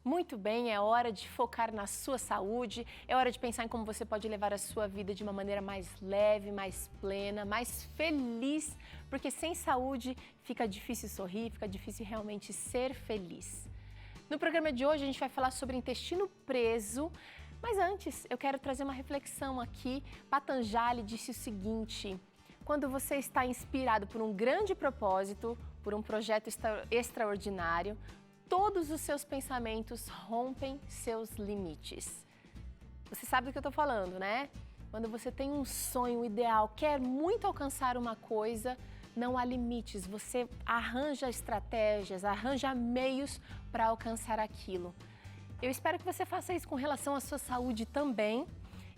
Muito bem, é hora de focar na sua saúde, é hora de pensar em como você pode levar a sua vida de uma maneira mais leve, mais plena, mais feliz, porque sem saúde fica difícil sorrir, fica difícil realmente ser feliz. No programa de hoje a gente vai falar sobre intestino preso, mas antes eu quero trazer uma reflexão aqui. Patanjali disse o seguinte: quando você está inspirado por um grande propósito, por um projeto extraordinário, todos os seus pensamentos rompem seus limites. Você sabe do que eu estou falando, né? Quando você tem um sonho, um ideal, quer muito alcançar uma coisa, não há limites. Você arranja estratégias, arranja meios para alcançar aquilo. Eu espero que você faça isso com relação à sua saúde também.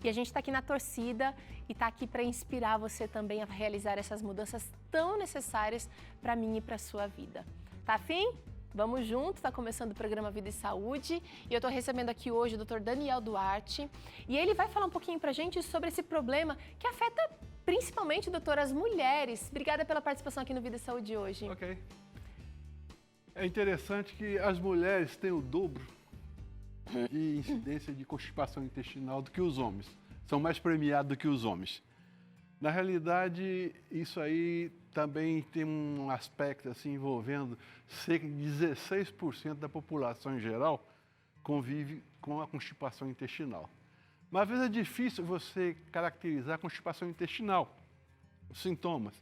E a gente está aqui na torcida e está aqui para inspirar você também a realizar essas mudanças tão necessárias para mim e para a sua vida. Tá afim? Vamos juntos, está começando o programa Vida e Saúde e eu estou recebendo aqui hoje o Dr. Daniel Duarte e ele vai falar um pouquinho para a gente sobre esse problema que afeta principalmente, doutor, as mulheres. Obrigada pela participação aqui no Vida e Saúde hoje. Ok. É interessante que as mulheres têm o dobro de incidência de constipação intestinal do que os homens. São mais premiados do que os homens. Na realidade, isso aí também tem um aspecto assim, envolvendo cerca de 16% da população em geral convive com a constipação intestinal. Mas às vezes é difícil você caracterizar a constipação intestinal, os sintomas.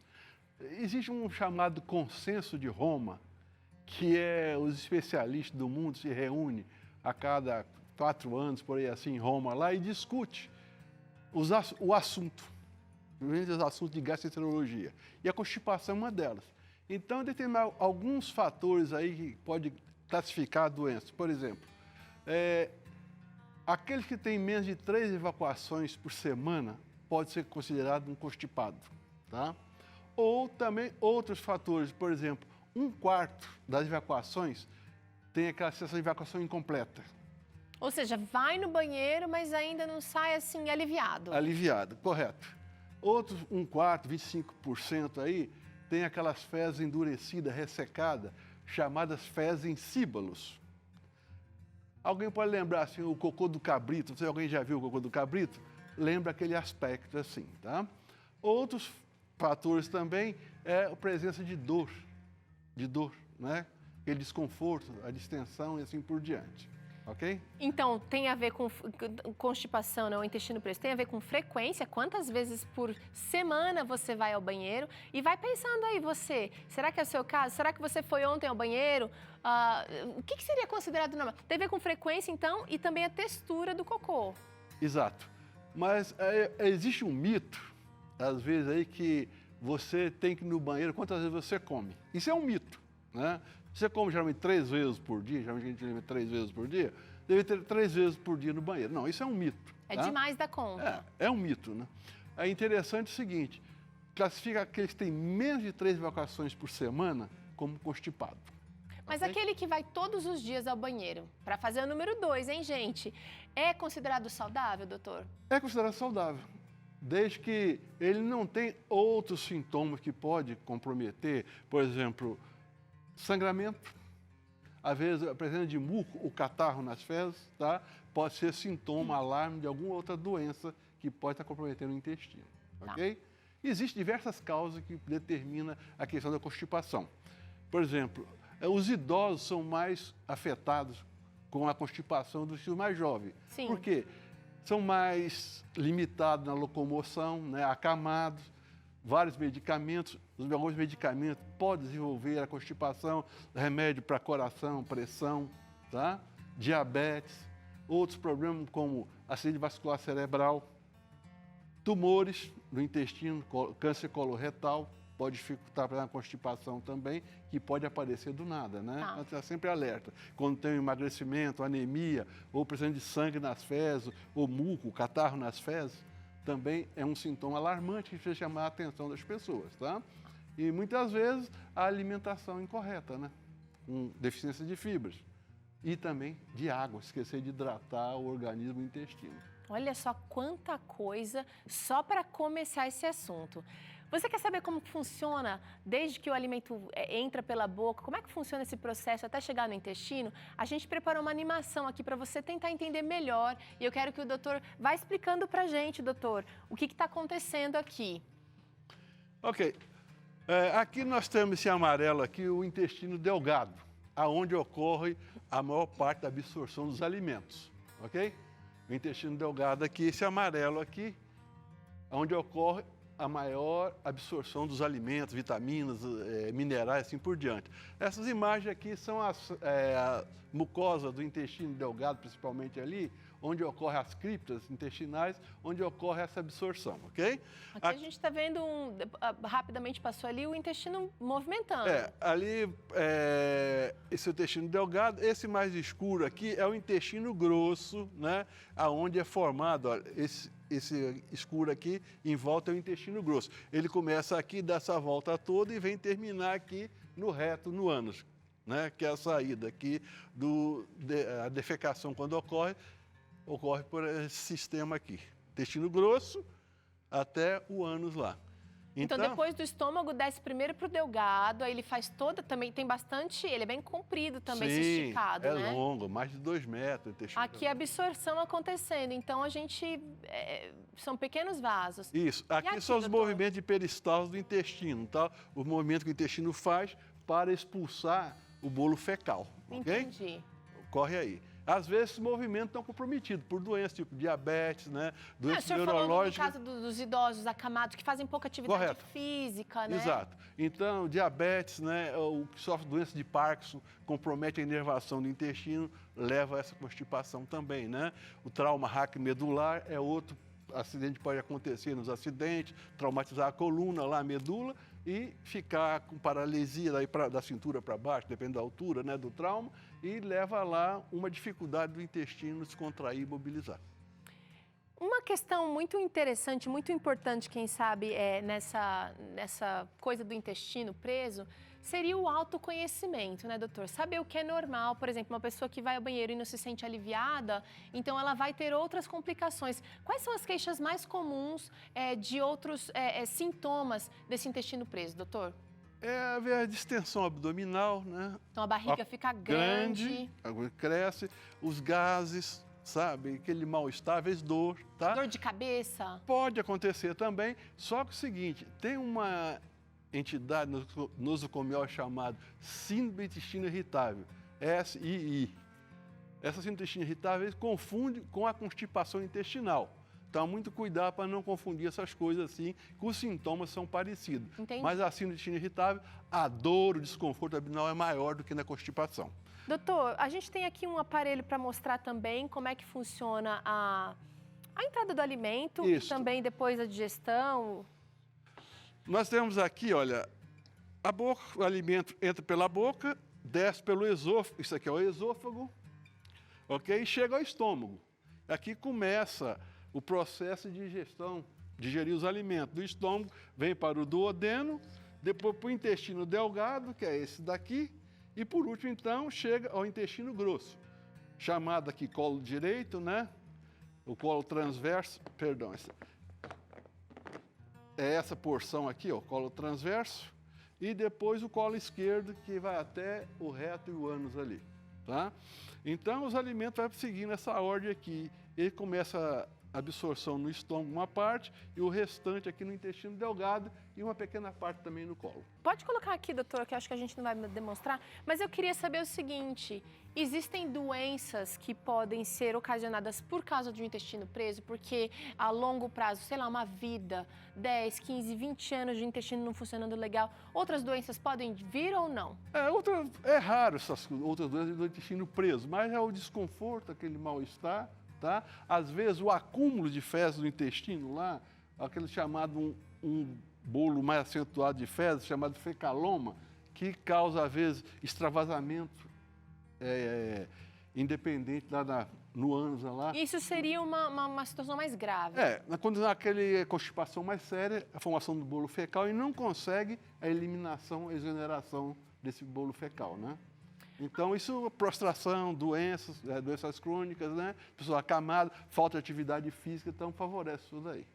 Existe um chamado consenso de Roma, que é os especialistas do mundo se reúnem a cada 4 anos, por aí assim, em Roma, lá, e discute o assunto, os assuntos de gastroenterologia. E a constipação é uma delas. Então, determinar alguns fatores aí que pode classificar a doença. Por exemplo, aqueles que têm menos de 3 evacuações por semana pode ser considerado um constipado, tá? Ou também outros fatores, por exemplo, 1/4 das evacuações tem aquela sensação de evacuação incompleta. Ou seja, vai no banheiro, mas ainda não sai assim aliviado. Aliviado, correto. Outros 1/4, 25% aí, tem aquelas fezes endurecidas, ressecadas, chamadas fezes encíbalos. Alguém pode lembrar assim, o cocô do cabrito, se alguém já viu o cocô do cabrito, lembra aquele aspecto assim, tá? Outros fatores também é a presença de dor, né? Aquele desconforto, a distensão e assim por diante, ok? Então, tem a ver com constipação, não, o intestino preso, tem a ver com frequência, quantas vezes por semana você vai ao banheiro e vai pensando aí você, será que é o seu caso? Será que você foi ontem ao banheiro? O que seria considerado normal? Tem a ver com frequência, então, e também a textura do cocô. Exato. Mas existe um mito, às vezes aí, que você tem que ir no banheiro quantas vezes você come. Isso é um mito, né? Você come geralmente 3 vezes por dia, geralmente a gente lembra 3 vezes por dia, deve ter 3 vezes por dia no banheiro. Não, isso é um mito. É tá? demais da conta. É um mito, né? É interessante o seguinte, classifica aqueles que têm menos de 3 evacuações por semana como constipado. Mas ok? aquele que vai todos os dias ao banheiro, para fazer o número 2, hein, gente? É considerado saudável, doutor? É considerado saudável, desde que ele não tem outros sintomas que pode comprometer, por exemplo, sangramento, às vezes a presença de muco, o catarro nas fezes, tá? Pode ser sintoma, alarme de alguma outra doença que pode estar comprometendo o intestino, ok? Existem diversas causas que determinam a questão da constipação. Por exemplo, os idosos são mais afetados com a constipação do que os mais jovens. Sim. Por quê? São mais limitados na locomoção, né? Acamados, vários medicamentos. Alguns medicamentos podem desenvolver a constipação, remédio para coração, pressão, tá? Diabetes, outros problemas como acidente vascular cerebral, tumores no intestino, câncer coloretal, pode dificultar a constipação também, que pode aparecer do nada, né? Então, está sempre alerta. Quando tem emagrecimento, anemia, ou presença de sangue nas fezes, ou muco, catarro nas fezes, também é um sintoma alarmante que precisa chamar a atenção das pessoas, tá? E muitas vezes a alimentação incorreta, né? Com deficiência de fibras. E também de água, esquecer de hidratar o organismo e o intestino. Olha só quanta coisa só para começar esse assunto. Você quer saber como funciona, desde que o alimento entra pela boca, como é que funciona esse processo até chegar no intestino? A gente preparou uma animação aqui para você tentar entender melhor e eu quero que o doutor vá explicando para a gente, doutor, o que está acontecendo aqui. Ok. Aqui nós temos esse amarelo aqui, o intestino delgado, aonde ocorre a maior parte da absorção dos alimentos, ok? O intestino delgado aqui, esse amarelo aqui, onde ocorre a maior absorção dos alimentos, vitaminas, minerais, assim por diante. Essas imagens aqui são a mucosa do intestino delgado, principalmente ali, onde ocorrem as criptas intestinais, onde ocorre essa absorção, ok? Aqui a gente está vendo, rapidamente passou ali, o intestino movimentando. Ali, esse é o intestino delgado, esse mais escuro aqui é o intestino grosso, né? Aonde é formado, olha, esse escuro aqui, em volta é o intestino grosso. Ele começa aqui, dá essa volta toda e vem terminar aqui no reto, no ânus, né? Que é a saída aqui, a defecação quando ocorre por esse sistema aqui. Intestino grosso até o ânus lá. Então, depois do estômago, desce primeiro para o delgado, aí ele faz também tem bastante, ele é bem comprido também, esse esticado, né? É longo, mais de 2 metros. Aqui a absorção acontecendo, então a gente, são pequenos vasos. Isso, aqui são os movimentos de peristalse do intestino, tá? O movimento que o intestino faz para expulsar o bolo fecal, ok? Entendi. Corre aí. Às vezes, esses movimentos estão comprometidos por doenças, tipo diabetes, né? Doenças neurológicas. No caso dos idosos acamados, que fazem pouca atividade física, né? Exato. Então, diabetes, né? O que sofre doença de Parkinson, compromete a inervação do intestino, leva a essa constipação também, né? O trauma raquimedular é outro acidente que pode acontecer nos acidentes, traumatizar a coluna, lá a medula, e ficar com paralisia da cintura para baixo, depende da altura, né, do trauma, e leva lá uma dificuldade do intestino se contrair e mobilizar. Uma questão muito interessante, muito importante, quem sabe, nessa coisa do intestino preso, seria o autoconhecimento, né, doutor? Saber o que é normal, por exemplo, uma pessoa que vai ao banheiro e não se sente aliviada, então ela vai ter outras complicações. Quais são as queixas mais comuns de outros sintomas desse intestino preso, doutor? A distensão abdominal, né? Então a barriga fica grande, cresce, os gases, sabe? Aquele mal-estar, às vezes dor, tá? Dor de cabeça? Pode acontecer também, só que é o seguinte, tem uma entidade nosocomial chamada síndrome do intestino irritável, SII. Essa síndrome do intestino irritável confunde com a constipação intestinal. Então, muito cuidado para não confundir essas coisas assim, que os sintomas são parecidos. Entendi. Mas a síndrome do intestino irritável, a dor, o desconforto abdominal é maior do que na constipação. Doutor, a gente tem aqui um aparelho para mostrar também como é que funciona a entrada do alimento e também depois a digestão. Nós temos aqui, olha, o alimento entra pela boca, desce pelo esôfago, isso aqui é o esôfago, ok? E chega ao estômago. Aqui começa o processo de digestão, digerir os alimentos. Do estômago vem para o duodeno, depois para o intestino delgado, que é esse daqui, e por último, então, chega ao intestino grosso, chamado aqui colo direito, né? O colo transverso, perdão, é essa porção aqui, ó, colo transverso, e depois o colo esquerdo, que vai até o reto e o ânus ali, tá? Então, os alimentos vão seguindo essa ordem aqui. Ele começa a absorção no estômago, uma parte, e o restante aqui no intestino delgado e uma pequena parte também no colo. Pode colocar aqui, doutor, que eu acho que a gente não vai demonstrar, mas eu queria saber o seguinte, existem doenças que podem ser ocasionadas por causa de um intestino preso, porque a longo prazo, sei lá, uma vida, 10, 15, 20 anos de intestino não funcionando legal, outras doenças podem vir ou não? É raro essas outras doenças do intestino preso, mas é o desconforto, aquele mal-estar, tá? Às vezes o acúmulo de fezes no intestino lá, aquele chamado um bolo mais acentuado de fezes, chamado fecaloma, que causa, às vezes, extravasamento independente lá no ânus lá. Isso seria uma situação mais grave? Quando há aquela constipação mais séria, a formação do bolo fecal e não consegue a eliminação, a exoneração desse bolo fecal, né? Então, isso, prostração, doenças crônicas, né? Pessoa acamada, falta de atividade física, então favorece isso daí.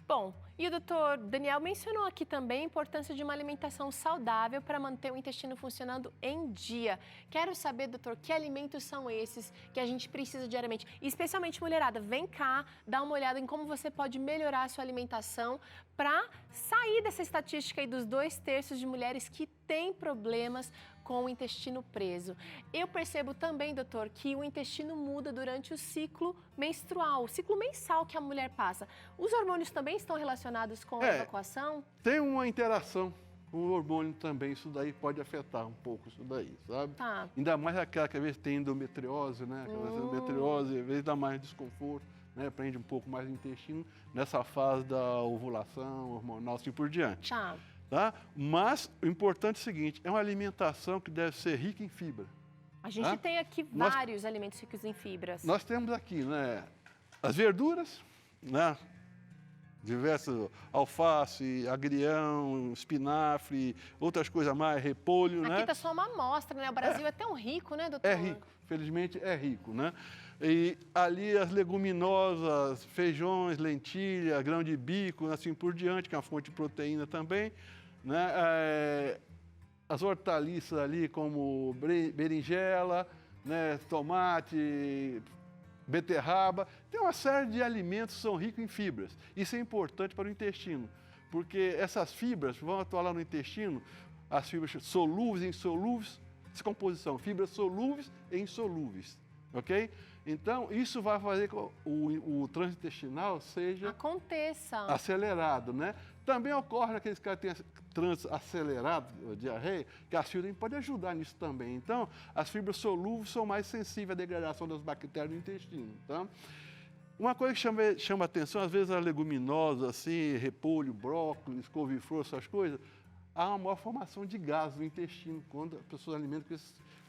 Bom, E o doutor Daniel mencionou aqui também a importância de uma alimentação saudável para manter o intestino funcionando em dia. Quero saber, doutor, que alimentos são esses que a gente precisa diariamente? E especialmente mulherada, vem cá, dá uma olhada em como você pode melhorar a sua alimentação para sair dessa estatística aí dos 2/3 de mulheres que têm problemas com o intestino preso. Eu percebo também, doutor, que o intestino muda durante o ciclo menstrual, o ciclo mensal que a mulher passa. Os hormônios também estão relacionados com a evacuação? Tem uma interação. O hormônio também, isso daí pode afetar um pouco isso daí, sabe? Tá. Ainda mais aquela que às vezes tem endometriose, né? Aquela endometriose, às vezes dá mais desconforto, né? Prende um pouco mais o intestino nessa fase da ovulação, hormonal, assim por diante. Tá. Tá? Mas o importante é o seguinte, é uma alimentação que deve ser rica em fibra. A gente tem aqui vários alimentos ricos em fibras. Nós temos aqui, né, as verduras, né, diversas, alface, agrião, espinafre, outras coisas mais, repolho, né? Aqui está só uma amostra, né? O Brasil é tão rico, né, doutor? É rico, felizmente é rico, né? E ali as leguminosas, feijões, lentilha, grão de bico, assim por diante, que é uma fonte de proteína também, né? As hortaliças ali como berinjela, né? Tomate, beterraba, tem uma série de alimentos que são ricos em fibras. Isso é importante para o intestino, porque essas fibras vão atuar lá no intestino, as fibras solúveis e insolúveis, descomposição, fibras solúveis e insolúveis, ok? Então, isso vai fazer com que o trânsito intestinal seja acelerado, né? Também ocorre naqueles que têm trânsito acelerado, diarreia, que as fibras podem ajudar nisso também. Então, as fibras solúveis são mais sensíveis à degradação das bactérias do intestino, tá? Uma coisa que chama atenção, às vezes as leguminosas, assim, repolho, brócolis, couve-flor, essas coisas, há uma maior formação de gases no intestino quando a pessoa alimenta com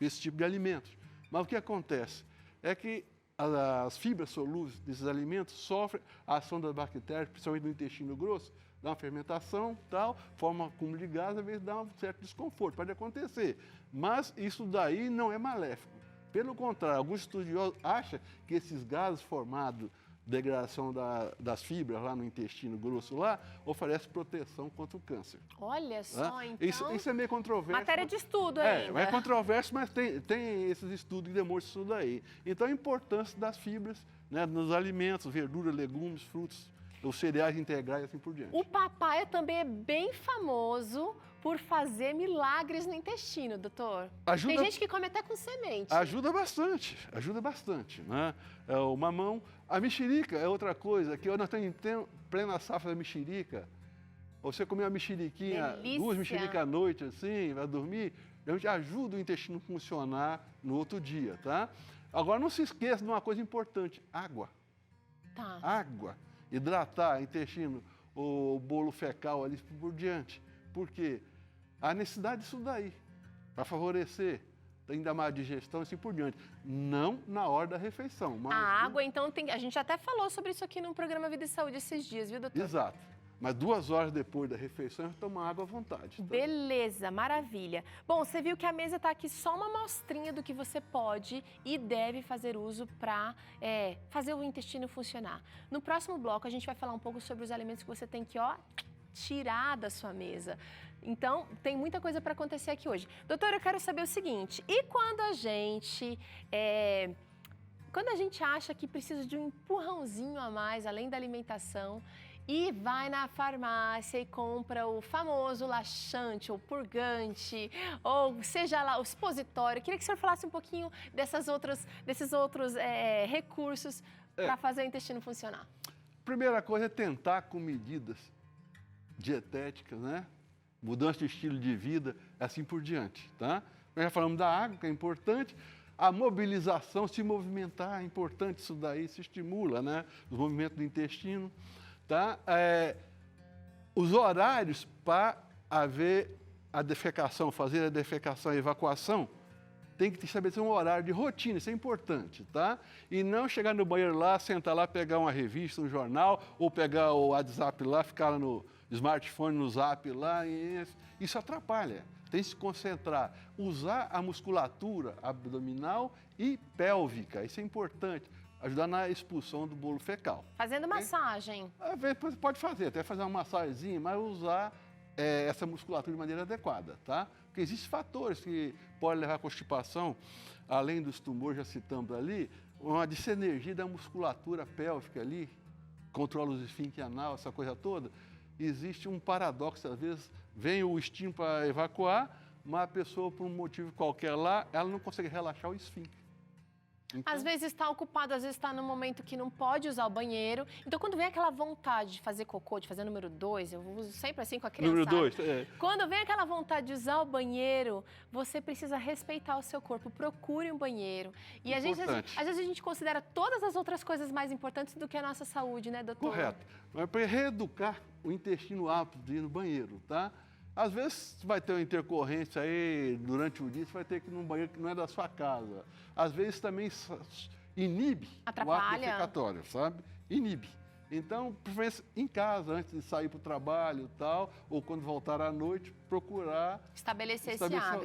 esse tipo de alimentos. Mas o que acontece? É que as fibras solúveis desses alimentos sofrem a ação das bactérias, principalmente no intestino grosso, dá uma fermentação, tal, forma um acúmulo de gás, às vezes dá um certo desconforto, pode acontecer. Mas isso daí não é maléfico. Pelo contrário, alguns estudiosos acham que esses gases formados, degradação das fibras lá no intestino grosso lá, oferece proteção contra o câncer. Olha só, então... Isso é meio controverso. Matéria de estudo ainda. É controverso, mas tem esses estudos que demonstram isso daí. Então, a importância das fibras, né, nos alimentos, verduras, legumes, frutos, os cereais integrais e assim por diante. O papaya também é bem famoso por fazer milagres no intestino, doutor. Tem gente que come até com semente. Ajuda bastante, né? O mamão. A mexerica é outra coisa, que eu não tenho plena safra da mexerica. Você comer uma mexeriquinha, Delícia. 2 mexericas à noite, assim, vai dormir, a gente ajuda o intestino a funcionar no outro dia, tá? Agora, não se esqueça de uma coisa importante, água. Tá. Água. Hidratar o intestino, o bolo fecal ali por diante. Por quê? Há necessidade disso daí, para favorecer ainda mais a digestão e assim por diante. Não na hora da refeição. Mas, a água, então, a gente até falou sobre isso aqui no programa Vida e Saúde esses dias, viu, doutor? Exato. Mas 2 horas depois da refeição, tomar água à vontade. Tá? Beleza, maravilha. Bom, você viu que a mesa está aqui só uma amostrinha do que você pode e deve fazer uso para fazer o intestino funcionar. No próximo bloco, a gente vai falar um pouco sobre os alimentos que você tem que, tirar da sua mesa. Então, tem muita coisa para acontecer aqui hoje. Doutora, eu quero saber o seguinte, e quando a gente acha que precisa de um empurrãozinho a mais, além da alimentação, e vai na farmácia e compra o famoso laxante, ou purgante, ou seja lá, o supositório. Queria que o senhor falasse um pouquinho desses outros recursos para fazer o intestino funcionar. Primeira coisa é tentar com medidas dietéticas, né? Mudança de estilo de vida, assim por diante, tá? Nós já falamos da água, que é importante. A mobilização, se movimentar, é importante isso daí, se estimula, né? Os movimentos do intestino. Tá? Os horários para haver a defecação, fazer a defecação e a evacuação, tem que estabelecer um horário de rotina, isso é importante, tá? E não chegar no banheiro lá, sentar lá, pegar uma revista, um jornal, ou pegar o WhatsApp lá, ficar lá no smartphone, no Zap lá, isso atrapalha. Tem que se concentrar, usar a musculatura abdominal e pélvica, isso é importante. ajudar na expulsão do bolo fecal. Fazendo massagem. Às vezes você pode fazer, até fazer uma massagenzinha, mas usar essa musculatura de maneira adequada, tá? Porque existem fatores que podem levar à constipação, além dos tumores, já citamos ali, uma disenergia da musculatura pélvica ali, controla os esfíncter anal, essa coisa toda. Existe um paradoxo, às vezes vem o estímulo para evacuar, mas a pessoa, por um motivo qualquer lá, ela não consegue relaxar o esfíncter. Então, Às vezes está ocupado, às vezes está num momento que não pode usar o banheiro. Então, quando vem aquela vontade de fazer cocô, de fazer número 2, eu uso sempre assim com a criança. número 2, Quando vem aquela vontade de usar o banheiro, você precisa respeitar o seu corpo. Procure um banheiro. E às vezes a gente considera todas as outras coisas mais importantes do que a nossa saúde, né, doutor? correto. Mas para reeducar o intestino apto de ir no banheiro, tá? Às vezes vai ter uma intercorrência aí durante o dia, você vai ter que ir num banheiro que não é da sua casa. Às vezes também inibe o ato Atrapalha. defecatório, sabe? Inibe. Então, preferência em casa, antes de sair para o trabalho e tal, ou quando voltar à noite, procurar Estabelecer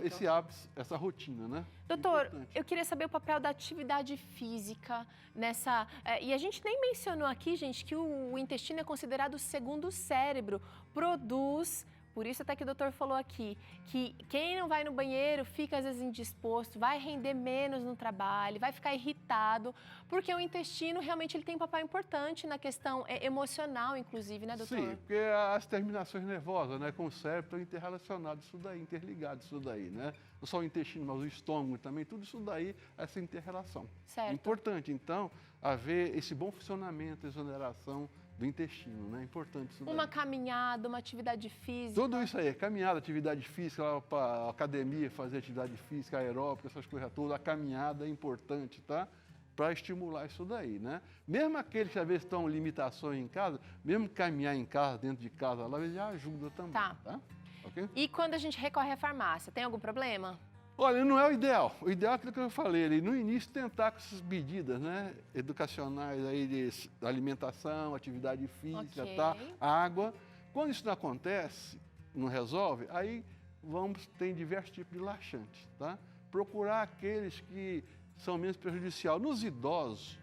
esse hábito, essa rotina, né? Doutor, Importante. eu queria saber o papel da atividade física nessa... e a gente nem mencionou aqui, gente, que o intestino é considerado o segundo cérebro. Produz... Por isso até que o doutor falou aqui, que quem não vai no banheiro fica às vezes indisposto, vai render menos no trabalho, vai ficar irritado, porque o intestino realmente ele tem um papel importante na questão emocional, inclusive, né, doutor? Sim, porque as terminações nervosas, né, com o cérebro estão interrelacionadas, isso daí, interligados, isso daí, né? Não só o intestino, mas o estômago também, tudo isso daí, essa inter-relação. Certo. É importante, então, haver esse bom funcionamento, exoneração do intestino, né? É importante isso daí. Uma caminhada, uma atividade física. Tudo isso aí, caminhada, atividade física, lá para academia, fazer atividade física, aeróbica, essas coisas todas, a caminhada é importante, tá? Para estimular isso daí, né? Mesmo aqueles que às vezes estão limitações em casa, mesmo caminhar em casa, dentro de casa, lá já ajuda também, tá? Okay? E quando a gente recorre à farmácia, tem algum problema? Olha, não é o ideal. O ideal é aquilo que eu falei ali, no início tentar com essas medidas, né, educacionais aí de alimentação, atividade física, tá? Água. Quando isso não acontece, não resolve, aí tem diversos tipos de laxantes, tá? Procurar aqueles que são menos prejudiciais. Nos idosos,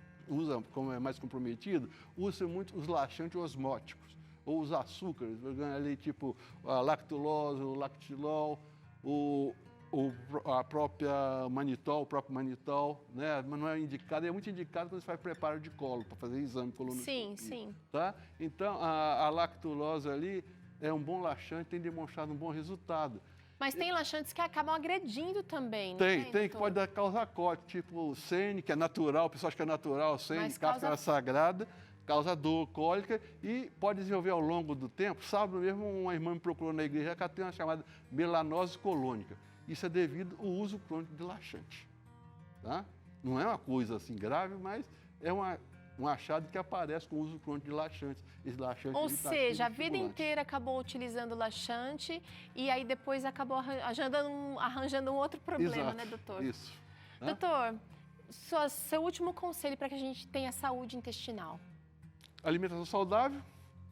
como é mais comprometido, usa muito os laxantes osmóticos, ou os açúcares, ali tipo a lactulose, o lactilol, a própria manitol, o próprio manitol, né? Mas não é indicado, é muito indicado quando você faz preparo de colo, para fazer exame colonoscópico. Sim. Tá? Então, a lactulose ali é um bom laxante, tem demonstrado um bom resultado. Mas tem laxantes que acabam agredindo também, não Tem, que pode causar cólica, tipo sene, que é natural, o pessoal acha que é natural, sene, cáscara sagrada, causa dor, cólica e pode desenvolver ao longo do tempo. Sábado mesmo, uma irmã me procurou na igreja que ela tem uma chamada melanose colônica. Isso é devido ao uso crônico de laxante. Tá? Não é uma coisa assim grave, mas é um achado que aparece com o uso crônico de laxantes. Ou seja, a vida inteira acabou utilizando laxante e aí depois acabou arranjando um outro problema, Exato, né, doutor? Isso. Tá? Doutor, seu último conselho para que a gente tenha saúde intestinal? Alimentação saudável.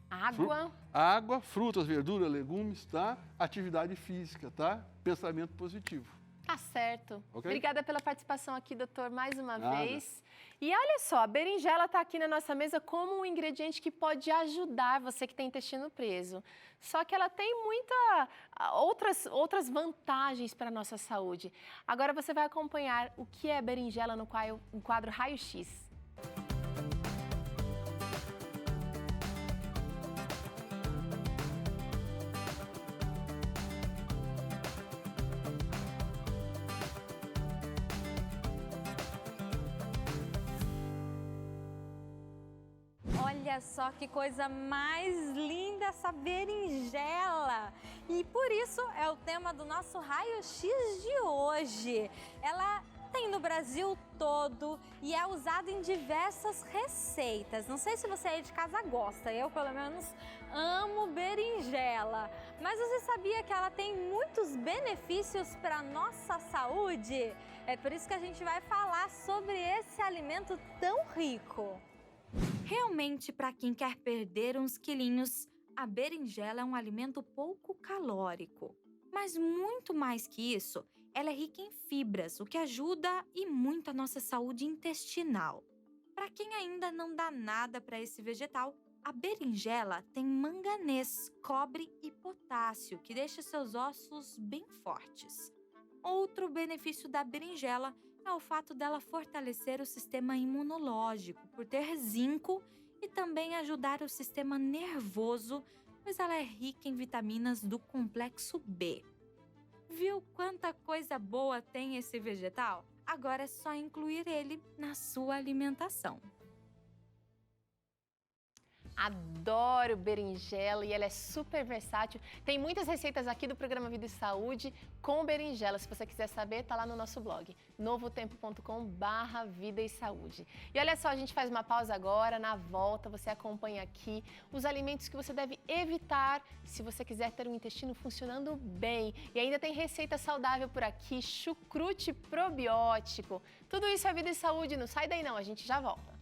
Água, frutas, verduras, legumes, tá? Atividade física, tá? Pensamento positivo. Tá certo. Okay? Obrigada pela participação aqui, doutor, mais uma vez. E olha só, a berinjela está aqui na nossa mesa como um ingrediente que pode ajudar você que tem intestino preso. Só que ela tem outras vantagens para a nossa saúde. Agora você vai acompanhar o que é berinjela no quadro Raio-X. Olha só que coisa mais linda essa berinjela! E por isso é o tema do nosso Raio-X de hoje. Ela tem no Brasil todo e é usada em diversas receitas. Não sei se você aí de casa gosta, eu pelo menos amo berinjela. Mas você sabia que ela tem muitos benefícios para a nossa saúde? É por isso que a gente vai falar sobre esse alimento tão rico. Realmente, para quem quer perder uns quilinhos, a berinjela é um alimento pouco calórico. Mas muito mais que isso, ela é rica em fibras, o que ajuda e muito a nossa saúde intestinal. Para quem ainda não dá nada para esse vegetal, a berinjela tem manganês, cobre e potássio, que deixa seus ossos bem fortes. Outro benefício da berinjela é o fato dela fortalecer o sistema imunológico, por ter zinco e também ajudar o sistema nervoso, pois ela é rica em vitaminas do complexo B. Viu quanta coisa boa tem esse vegetal? Agora é só incluir ele na sua alimentação. Adoro berinjela e ela é super versátil. Tem muitas receitas aqui do programa Vida e Saúde com berinjela. Se você quiser saber, tá lá no nosso blog, novotempo.com/vida e saúde. E olha só, a gente faz uma pausa agora. Na volta, você acompanha aqui os alimentos que você deve evitar se você quiser ter um intestino funcionando bem. E ainda tem receita saudável por aqui, chucrute probiótico. Tudo isso é Vida e Saúde. Não sai daí não, a gente já volta.